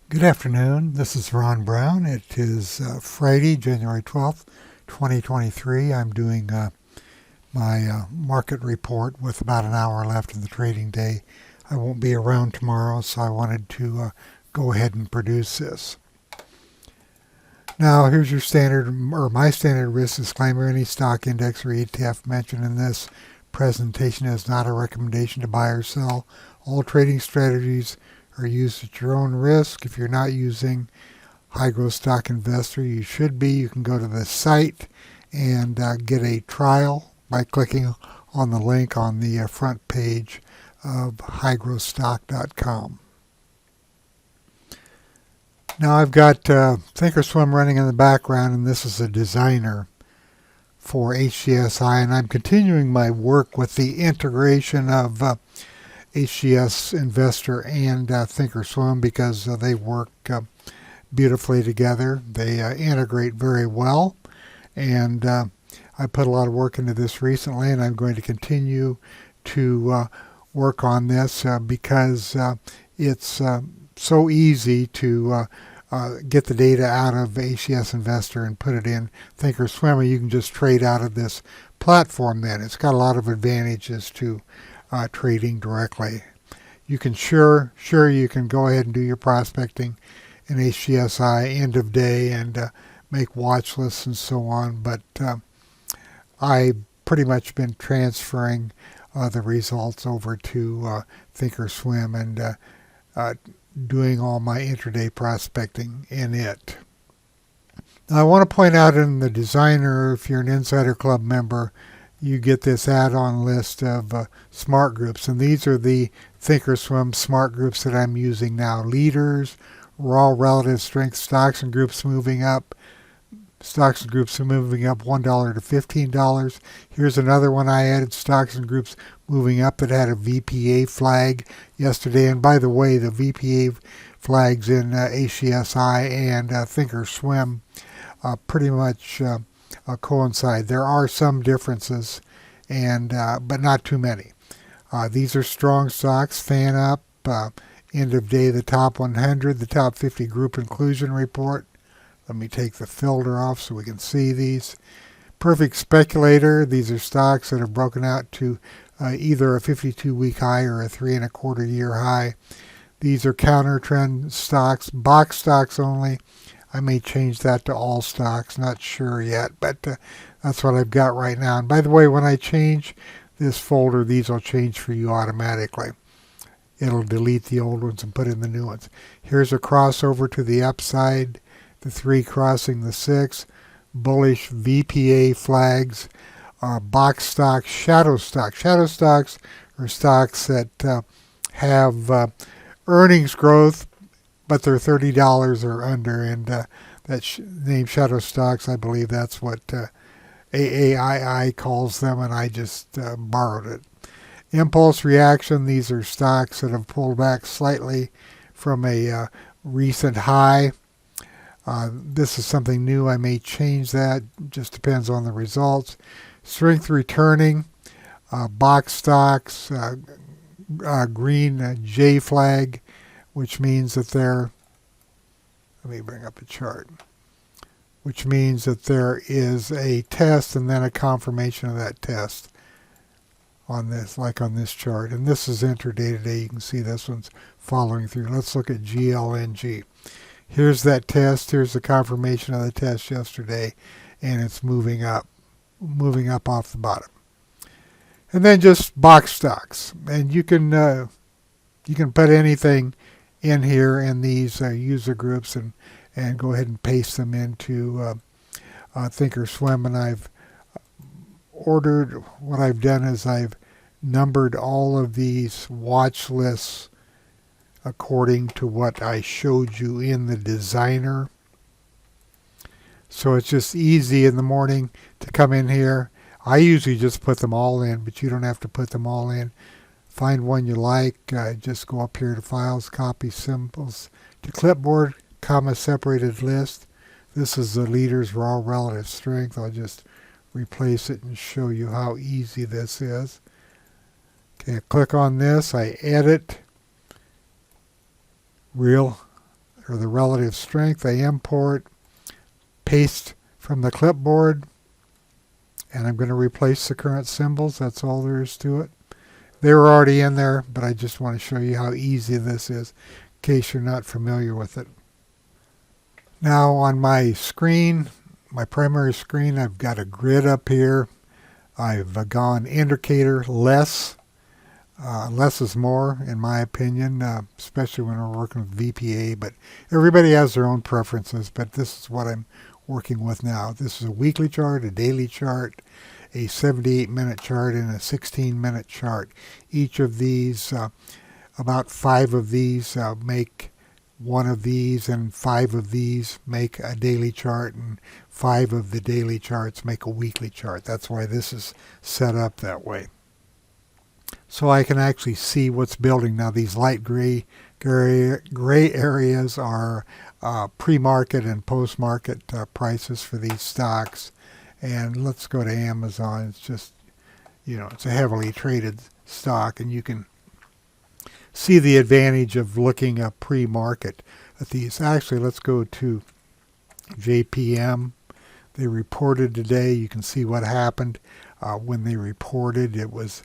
Good afternoon. This is Ron Brown. It is Friday, January 12th, 2023. I'm doing my market report with about an hour left in the trading day. I won't be around tomorrow, so I wanted to go ahead and produce this. Now, here's your standard, or my standard risk disclaimer. Any stock index or ETF mentioned in this presentation is not a recommendation to buy or sell. All trading strategies are used at your own risk. If you're not using High Growth Stock Investor, you should be. You can go to the site and get a trial by clicking on the link on the front page of highgrowthstock.com. Now I've got thinkorswim running in the background, and this is a designer for HGSI, and I'm continuing my work with the integration of HGS Investor and thinkorswim because they work beautifully together. They integrate very well, and I put a lot of work into this recently, and I'm going to continue to work on this because it's so easy to get the data out of HGS Investor and put it in thinkorswim, and you can just trade out of this platform then. It's got a lot of advantages to trading directly. You can you can go ahead and do your prospecting in HGSI end of day and make watch lists and so on, but I've pretty much been transferring the results over to thinkorswim and doing all my intraday prospecting in it. Now, I want to point out in the designer, if you're an Insider Club member, you get this add-on list of smart groups, and these are the thinkorswim smart groups that I'm using now. Leaders, raw relative strength, stocks and groups moving up. Stocks and groups are moving up $1 to $15. Here's another one I added, stocks and groups moving up, that had a VPA flag yesterday. And by the way, the VPA flags in HGSI and thinkorswim pretty much coincide. There are some differences, and but not too many. These are strong stocks, fan up, end of day, the top 100, the top 50 group inclusion report. Let me take the filter off so we can see these. Perfect speculator, these are stocks that have broken out to either a 52-week high or a 3.25-year high. These are counter trend stocks, box stocks only. I may change that to all stocks, not sure yet, but that's what I've got right now. And by the way, when I change this folder, these will change for you automatically. It'll delete the old ones and put in the new ones. Here's a crossover to the upside, the 3 crossing the 6, bullish VPA flags, box stocks, shadow stocks. Shadow stocks are stocks that have earnings growth, but they're $30 or under, and that name shadow stocks, I believe that's what AAII calls them, and I just borrowed it. Impulse reaction, these are stocks that have pulled back slightly from a recent high. This is something new. I may change that. Just depends on the results. Strength returning, box stocks, green J flag, which means that they're, let me bring up a chart, which means that there is a test and then a confirmation of that test on this, like on this chart. And this is intraday today. You can see this one's following through. Let's look at GLNG. Here's that test. Here's the confirmation of the test yesterday, and it's moving up off the bottom. And then just box stocks, and you can put anything in here in these user groups and go ahead and paste them into thinkorswim. And I've ordered, what I've done is I've numbered all of these watch lists according to what I showed you in the designer. So it's just easy in the morning to come in here. I usually just put them all in, but you don't have to put them all in. Find one you like. Just go up here to Files, Copy Symbols to Clipboard, comma separated list. This is the leader's raw relative strength. I'll just replace it and show you how easy this is. Okay, I click on this. I edit. or the relative strength. I import, paste from the clipboard, and I'm going to replace the current symbols. That's all there is to it. They were already in there, but I just want to show you how easy this is in case you're not familiar with it. Now on my screen, my primary screen, I've got a grid up here. I've gone indicator less. Less is more, in my opinion, especially when we're working with VPA, but everybody has their own preferences, but this is what I'm working with now. This is a weekly chart, a daily chart, a 78-minute chart, and a 16-minute chart. Each of these, about 5 of these make one of these, and 5 of these make a daily chart, and 5 of the daily charts make a weekly chart. That's why this is set up that way. So I can actually see what's building. Now these light gray areas are pre-market and post-market prices for these stocks. And let's go to Amazon. It's just, it's a heavily traded stock, and you can see the advantage of looking at pre-market at these. Actually, let's go to JPM. They reported today. You can see what happened when they reported. It was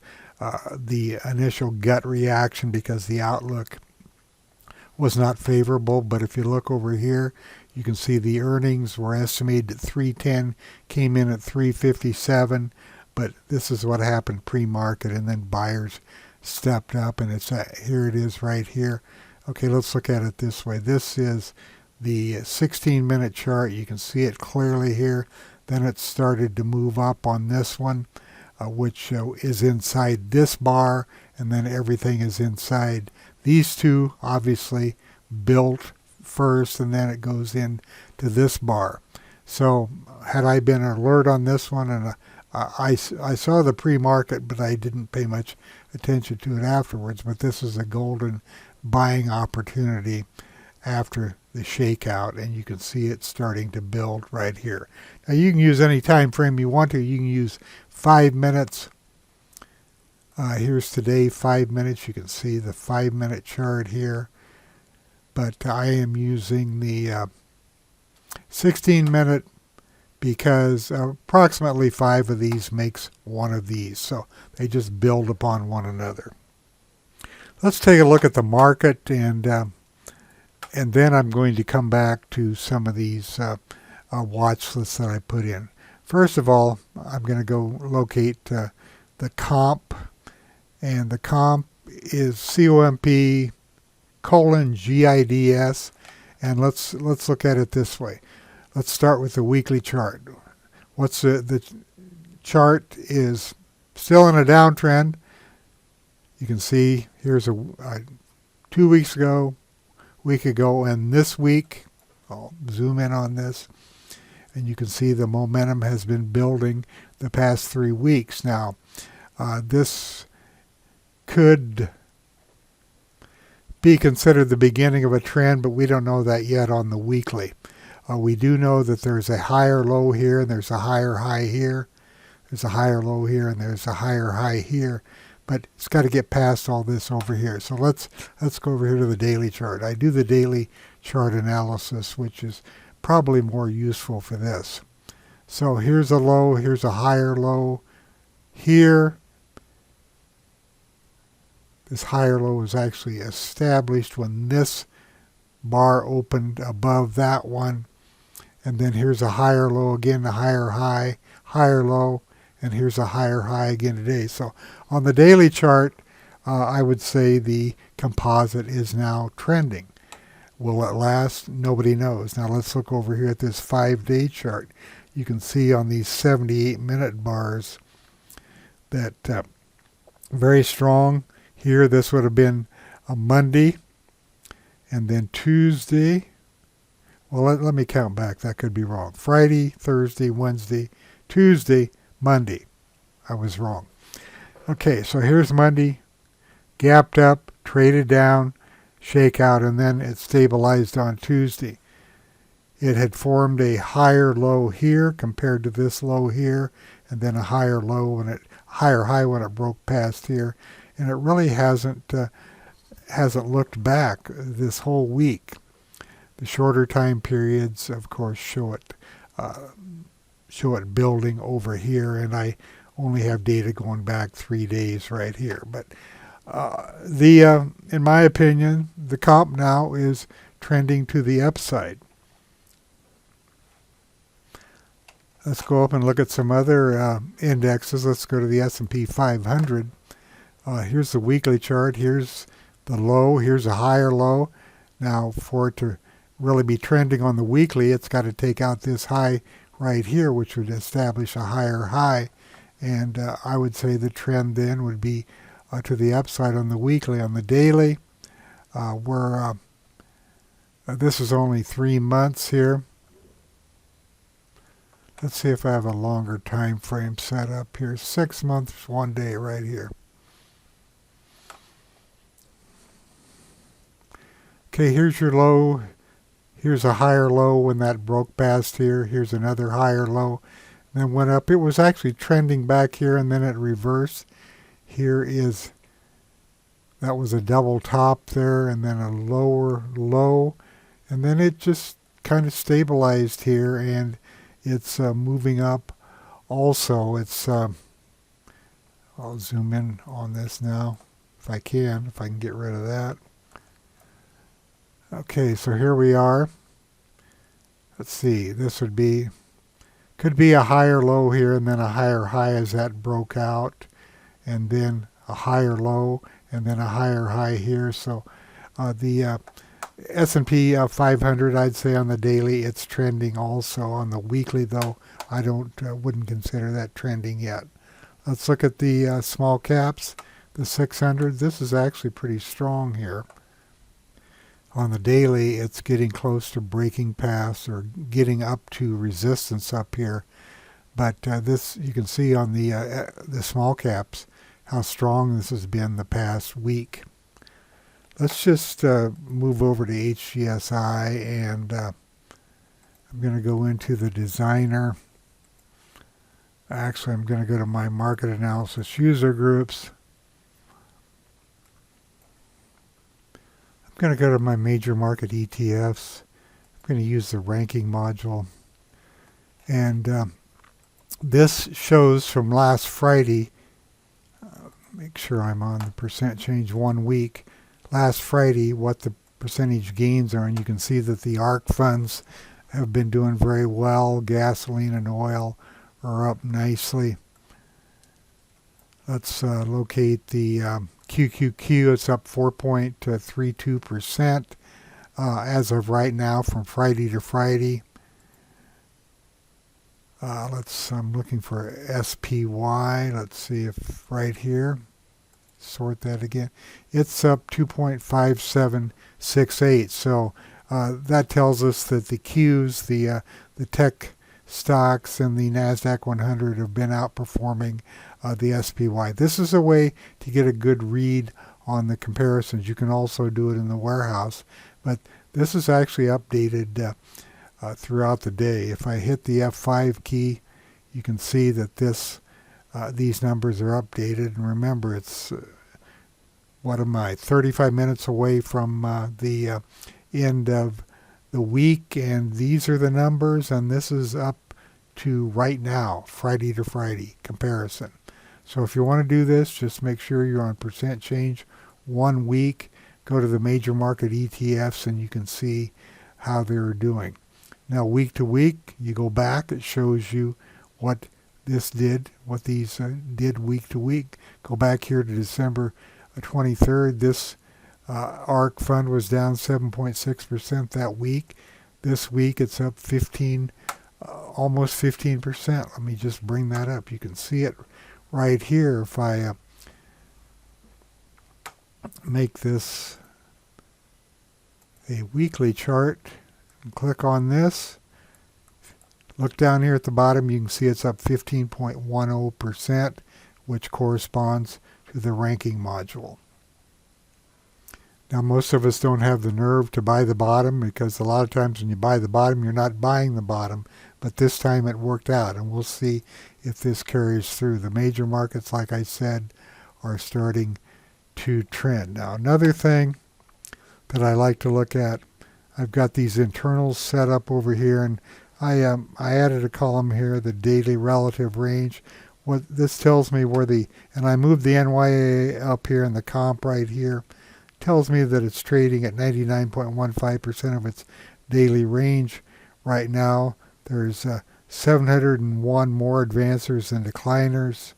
the initial gut reaction because the outlook was not favorable. But if you look over here, you can see the earnings were estimated at 310, came in at 357. But this is what happened pre-market, and then buyers stepped up, and it's here it is right here. Okay, let's look at it this way. This is the 16-minute chart. You can see it clearly here. Then it started to move up on this one, which is inside this bar, and then everything is inside. These two obviously built first, and then it goes into this bar. So had I been alert on this one, and I saw the pre-market, but I didn't pay much attention to it afterwards. But this is a golden buying opportunity after the shakeout, and you can see it starting to build right here. Now you can use any time frame you want to. You can use 5 minutes. Here's today, 5 minutes. You can see the 5-minute chart here. But I am using the 16-minute because approximately 5 of these makes one of these. So they just build upon one another. Let's take a look at the market, and then I'm going to come back to some of these watch lists that I put in. First of all, I'm going to go locate the comp, and the comp is COMP :GIDS, and let's look at it this way. Let's start with the weekly chart. What's the chart is still in a downtrend. You can see here's a 2 weeks ago, week ago, and this week. I'll zoom in on this, and you can see the momentum has been building the past 3 weeks. Now, this could be considered the beginning of a trend, but we don't know that yet on the weekly. We do know that there's a higher low here, and there's a higher high here. There's a higher low here, and there's a higher high here. But it's got to get past all this over here. So let's go over here to the daily chart. I do the daily chart analysis, which is probably more useful for this. So here's a low, here's a higher low here. This higher low was actually established when this bar opened above that one. And then here's a higher low again, a higher high, higher low, and here's a higher high again today. So on the daily chart, I would say the composite is now trending. Will it last? Nobody knows. Now let's look over here at this 5-day chart. You can see on these 78-minute bars that very strong. Here, this would have been a Monday, and then Tuesday. Well, let me count back. That could be wrong. Friday, Thursday, Wednesday, Tuesday, Monday. I was wrong. Okay, so here's Monday. Gapped up, traded down, shakeout, and then it stabilized on Tuesday. It had formed a higher low here compared to this low here, and then a higher high when it broke past here. And it really hasn't looked back this whole week. The shorter time periods, of course, show it building over here, and I only have data going back 3 days right here. But in my opinion, the comp now is trending to the upside. Let's go up and look at some other indexes. Let's go to the S&P 500. Here's the weekly chart. Here's the low. Here's a higher low. Now, for it to really be trending on the weekly, it's got to take out this high right here, which would establish a higher high. And I would say the trend then would be to the upside on the weekly. On the daily, this is only 3 months here. Let's see if I have a longer time frame set up here. 6 months, 1 day right here. Okay, here's your low. Here's a higher low when that broke past here. Here's another higher low. Then went up. It was actually trending back here, and then it reversed. That was a double top there, and then a lower low. And then it just kind of stabilized here, and it's moving up also. I'll zoom in on this now if I can get rid of that. Okay, so here we are. Let's see, this could be a higher low here and then a higher high as that broke out, and then a higher low and then a higher high here. So the S&P 500, I'd say on the daily, it's trending also. On the weekly, though, I wouldn't consider that trending yet. Let's look at the small caps, the 600. This is actually pretty strong here. On the daily, it's getting close to breaking past or getting up to resistance up here. But this, you can see on the small caps how strong this has been the past week. Let's just move over to HGSI, and I'm going to go into the designer. Actually, I'm going to go to my market analysis user groups. I'm going to go to my major market ETFs. I'm going to use the ranking module. And this shows from last Friday. Make sure I'm on the percent change 1 week. Last Friday, what the percentage gains are, and you can see that the ARC funds have been doing very well. Gasoline and oil are up nicely. Let's locate the QQQ. It's up 4.32% as of right now from Friday to Friday. I'm looking for SPY. Let's see if right here. Sort that again. It's up 2.5768. So that tells us that the Qs, the tech stocks and the NASDAQ 100 have been outperforming the SPY. This is a way to get a good read on the comparisons. You can also do it in the warehouse, but this is actually updated throughout the day. If I hit the F5 key, you can see that these numbers are updated. And remember, it's 35 minutes away from the end of the week, and these are the numbers, and this is up to right now, Friday to Friday comparison. So if you want to do this, just make sure you're on percent change 1 week. Go to the major market ETFs, and you can see how they're doing. Now, week to week, you go back, it shows you what this did, what these did week to week. Go back here to December 23rd. This ARC fund was down 7.6% that week. This week, it's up almost 15%. Let me just bring that up. You can see it right here. If I make this a weekly chart and click on this, look down here at the bottom, you can see it's up 15.10%, which corresponds to the ranking module. Now, most of us don't have the nerve to buy the bottom, because a lot of times when you buy the bottom, you're not buying the bottom. But this time it worked out, and we'll see if this carries through. The major markets, like I said, are starting to trend. Now, another thing that I like to look at, I've got these internals set up over here, and I added a column here, the daily relative range. What this tells me where and I moved the NYA up here and the comp right here, tells me that it's trading at 99.15% of its daily range right now. There's 701 more advancers than decliners,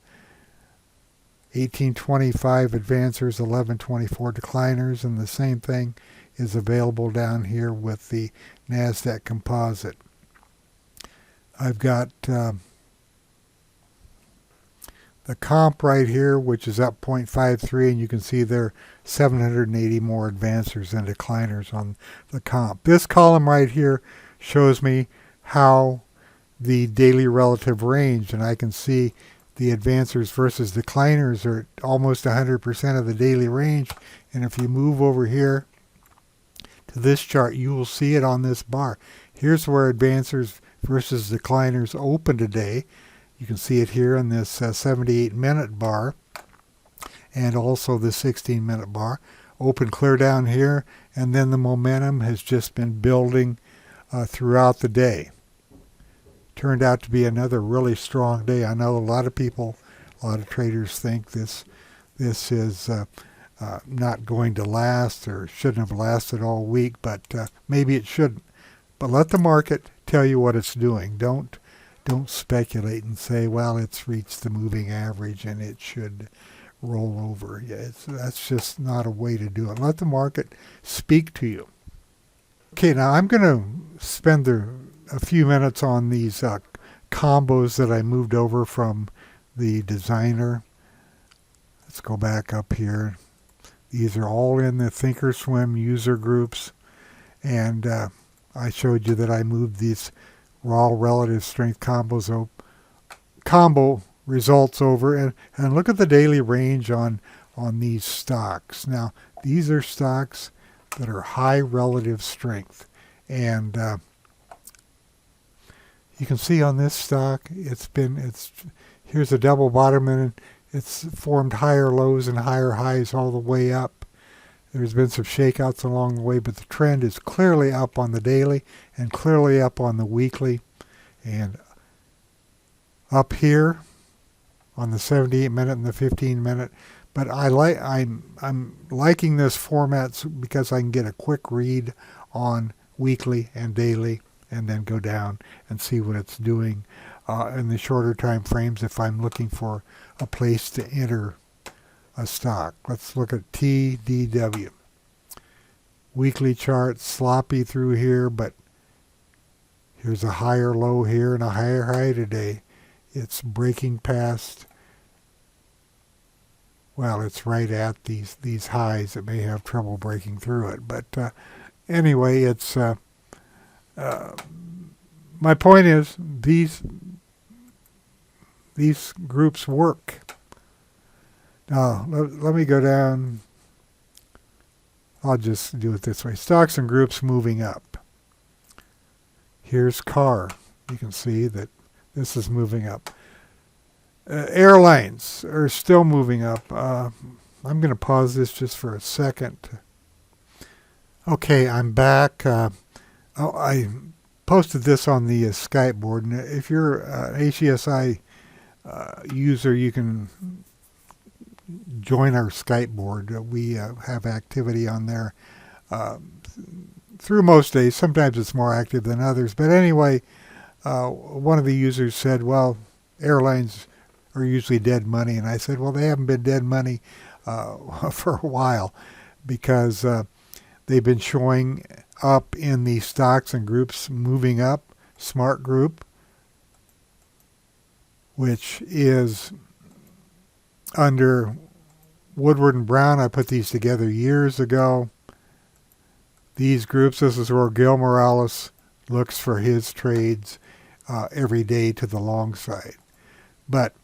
1825 advancers, 1124 decliners, and the same thing is available down here with the NASDAQ composite. I've got the comp right here, which is up 0.53, and you can see there are 780 more advancers than decliners on the comp. This column right here shows me how the daily relative range, and I can see the advancers versus decliners are at almost 100% of the daily range. And if you move over here to this chart, you will see it on this bar. Here's where advancers versus decliners open today. You can see it here in this 78-minute bar and also the 16-minute bar. Open clear down here, and then the momentum has just been building throughout the day. Turned out to be another really strong day. I know a lot of people, a lot of traders think this is not going to last or shouldn't have lasted all week, but maybe it shouldn't. But let the market tell you what it's doing. Don't speculate and say, well, it's reached the moving average and it should roll over. Yeah, that's just not a way to do it. Let the market speak to you. Okay, now I'm going to spend a few minutes on these combos that I moved over from the designer. Let's go back up here. These are all in the thinkorswim user groups, and I showed you that I moved these raw relative strength combo results over, and look at the daily range on these stocks. Now, these are stocks that are high relative strength, and you can see on this stock, here's a double bottom, and it's formed higher lows and higher highs all the way up. There's been some shakeouts along the way, but the trend is clearly up on the daily and clearly up on the weekly. And up here on the 78-minute and the 15-minute. But I'm liking this format because I can get a quick read on weekly and daily, and then go down and see what it's doing in the shorter time frames if I'm looking for a place to enter a stock. Let's look at TDW. Weekly chart, sloppy through here, but here's a higher low here and a higher high today. It's breaking past, well, it's right at these highs. It may have trouble breaking through it. But anyway, it's my point is these groups work. Now, let me go down. I'll just do it this way. Stocks and groups moving up. Here's car. You can see that this is moving up. Airlines are still moving up. I'm going to pause this just for a second. Okay, I'm back. I posted this on the Skype board. And if you're an HGSI user, you can join our Skype board. We have activity on there through most days. Sometimes it's more active than others. But anyway, one of the users said, well, airlines are usually dead money. And I said, well, they haven't been dead money for a while because they've been showing up in the stocks and groups moving up. Smart Group, which is under Woodward and Brown. I put these together years ago. These groups, this is where Gil Morales looks for his trades every day to the long side. But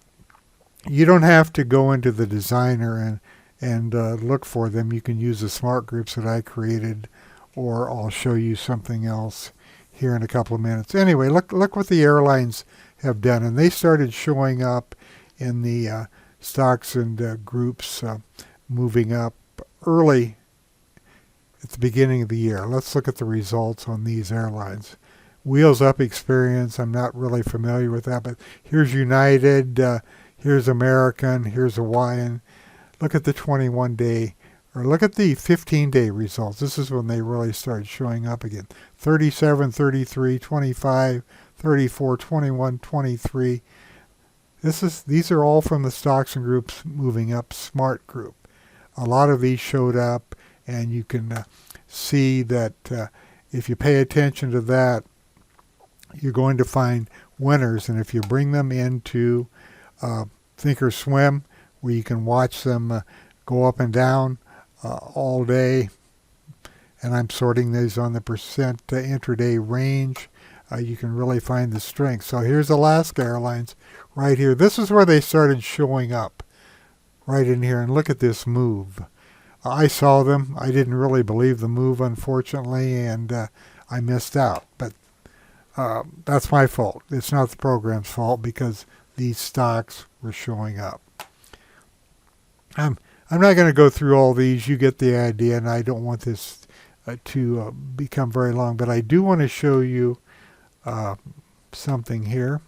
you don't have to go into the designer and look for them. You can use the smart groups that I created, or I'll show you something else here in a couple of minutes. Anyway, look what the airlines have done. And they started showing up in the stocks and groups moving up early at the beginning of the year. Let's look at the results on these airlines. Wheels Up Experience, I'm not really familiar with that, but here's United, here's American, here's Hawaiian. Look at the 21-day, or look at the 15-day results. This is when they really started showing up again. 37, 33, 25, 34, 21, 23. These are all from the Stocks and Groups Moving Up Smart Group. A lot of these showed up, and you can see that if you pay attention to that, you're going to find winners. And if you bring them into thinkorswim, where you can watch them go up and down all day, and I'm sorting these on the percent intraday range, you can really find the strength. So here's Alaska Airlines right here. This is where they started showing up, right in here. And look at this move. I saw them. I didn't really believe the move, unfortunately, and I missed out. But that's my fault. It's not the program's fault because these stocks were showing up. I'm not going to go through all these. You get the idea, and I don't want this to become very long. But I do want to show you something here.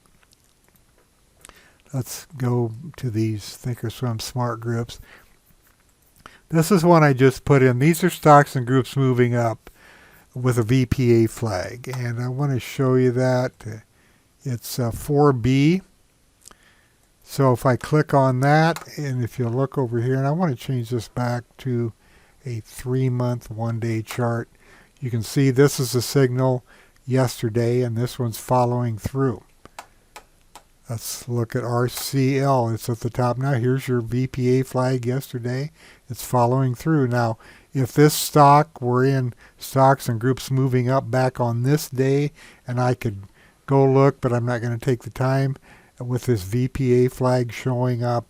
Let's go to these thinkorswim smart groups. This is one I just put in. These are stocks and groups moving up with a VPA flag, and I want to show you that. It's 4B. So if I click on that, and if you look over here, and I want to change this back to a 3-month, 1-day chart, you can see this is a signal yesterday, and this one's following through. Let's look at RCL. It's at the top now. Here's your VPA flag yesterday. It's following through. Now, if this stock were in stocks and groups moving up back on this day, and I could go look, but I'm not going to take the time, with this VPA flag showing up,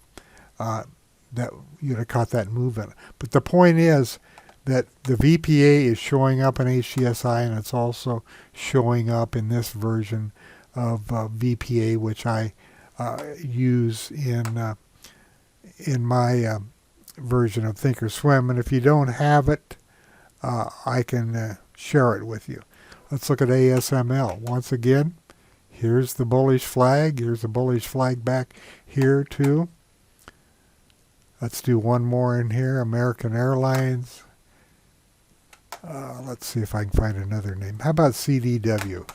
that you'd have caught that movement. But the point is that the VPA is showing up in HGSI, and it's also showing up in this version of VPA, which I use in my version of thinkorswim. And if you don't have it, I can share it with you. Let's look at ASML. Once again, here's the bullish flag. Here's the bullish flag back here too. Let's do one more in here. American Airlines. Let's see if I can find another name. How about CDW?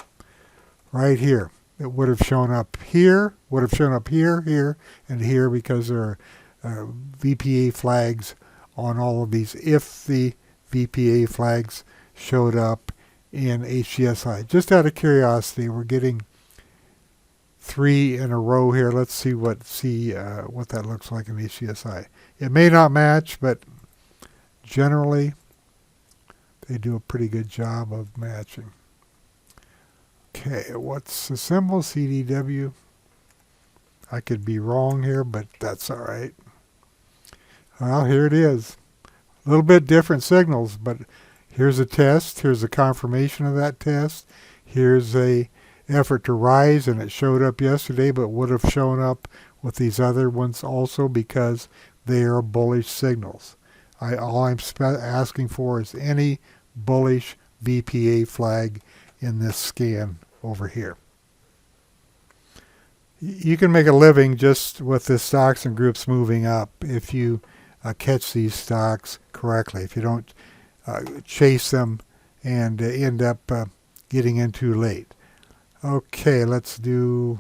Right here. It would have shown up here, would have shown up here, here, and here because there are VPA flags on all of these if the VPA flags showed up in HGSI. Just out of curiosity, we're getting 3 in a row here. Let's see what that looks like in HGSI. It may not match, but generally they do a pretty good job of matching. Okay, what's the symbol? CDW. I could be wrong here, but that's all right. Well, here it is. A little bit different signals, but here's a test. Here's a confirmation of that test. Here's a effort to rise, and it showed up yesterday, but would have shown up with these other ones also because they are bullish signals. All I'm asking for is any bullish VPA flag in this scan over here. You can make a living just with the stocks and groups moving up if you catch these stocks correctly. If you don't chase them and end up getting in too late. Okay, let's do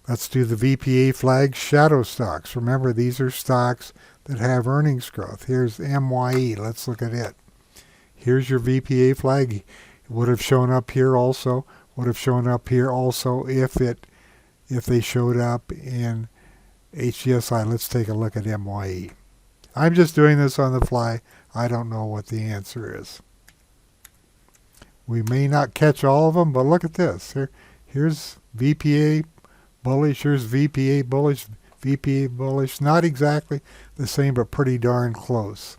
the VPA flag shadow stocks. Remember, these are stocks that have earnings growth. Here's MYE. Let's look at it. Here's your VPA flag. It would have shown up here also. Would have shown up here also if they showed up in HGSI. Let's take a look at MYE. I'm just doing this on the fly. I don't know what the answer is. We may not catch all of them, but look at this. Here's VPA bullish. Here's VPA bullish. VPA bullish. Not exactly the same, but pretty darn close.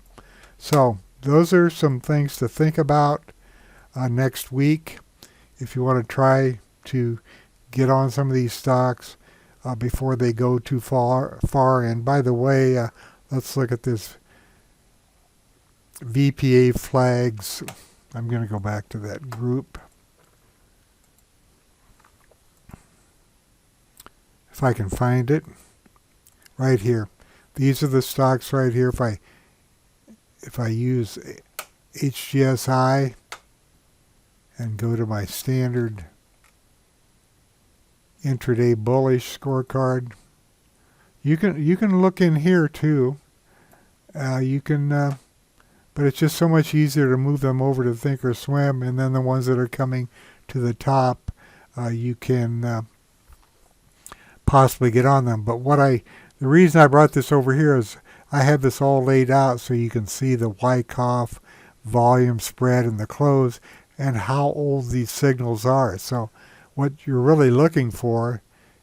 So those are some things to think about next week. If you want to try to get on some of these stocks before they go too far. And by the way, let's look at this VPA flags. I'm going to go back to that group. If I can find it. Right here. These are the stocks right here. If I use HGSI and go to my standard intraday bullish scorecard, you can look in here too. But it's just so much easier to move them over to thinkorswim, and then the ones that are coming to the top, you can possibly get on them. But the reason I brought this over here is I have this all laid out so you can see the Wyckoff volume spread and the close and how old these signals are. So what you're really looking for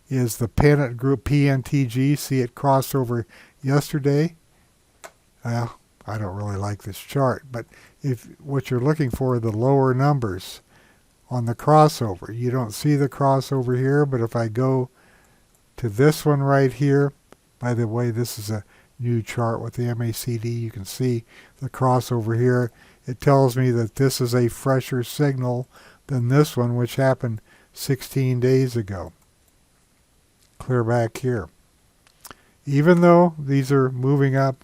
is the pennant group PNTG. See it crossed over yesterday. Well, I don't really like this chart, but if what you're looking for are the lower numbers on the crossover. You don't see the crossover here, but if I go to this one right here, by the way, this is a new chart with the MACD. You can see the crossover here. It tells me that this is a fresher signal than this one, which happened 16 days ago. Clear back here. Even though these are moving up,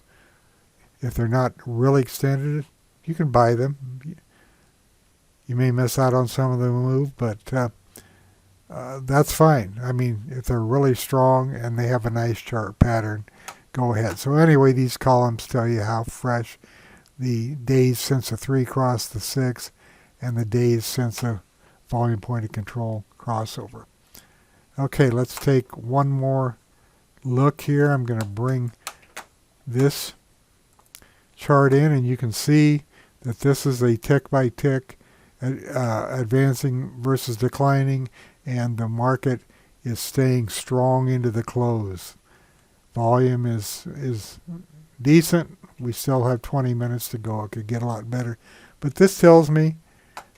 if they're not really extended, you can buy them. You may miss out on some of the move, but that's fine. I mean, if they're really strong and they have a nice chart pattern, go ahead. So anyway, these columns tell you how fresh the days since the 3 crossed the 6 and the days since the volume point of control crossover. Okay, let's take one more look here. I'm going to bring this chart in, and you can see that this is a tick by tick advancing versus declining, and the market is staying strong into the close. Volume is decent. We still have 20 minutes to go. It could get a lot better. But this tells me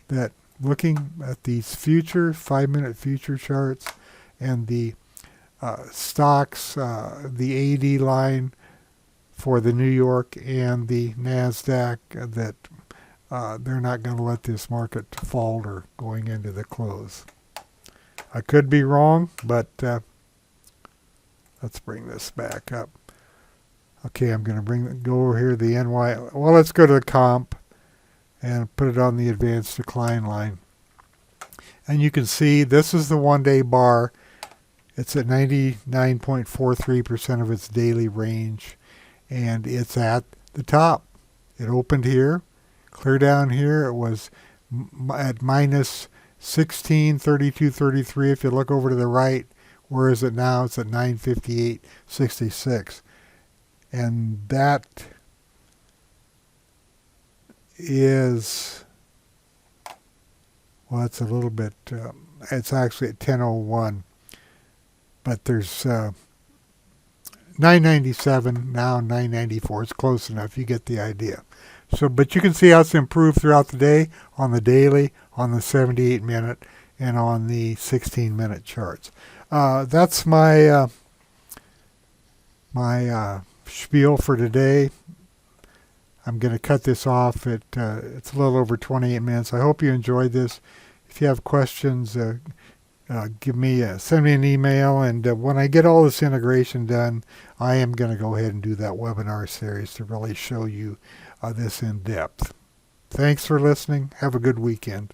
that looking at these future 5-minute future charts and the stocks, the AD line for the New York and the NASDAQ, that they're not going to let this market falter going into the close. I could be wrong, but let's bring this back up. Okay, I'm going to go over here to the NY. Well, let's go to the comp and put it on the advanced decline line. And you can see this is the one-day bar. It's at 99.43% of its daily range, and it's at the top. It opened here, clear down here. It was at minus 1632.33. If you look over to the right, where is it now? It's at 958.66. And that is, well, it's a little bit, it's actually at 10:01. But there's 997, now 994. It's close enough. You get the idea. So, but you can see how it's improved throughout the day on the daily, on the 78-minute, and on the 16-minute charts. That's my spiel for today. I'm going to cut this off. It's a little over 28 minutes. I hope you enjoyed this. If you have questions, send me an email, and when I get all this integration done, I am going to go ahead and do that webinar series to really show you this in depth. Thanks for listening. Have a good weekend.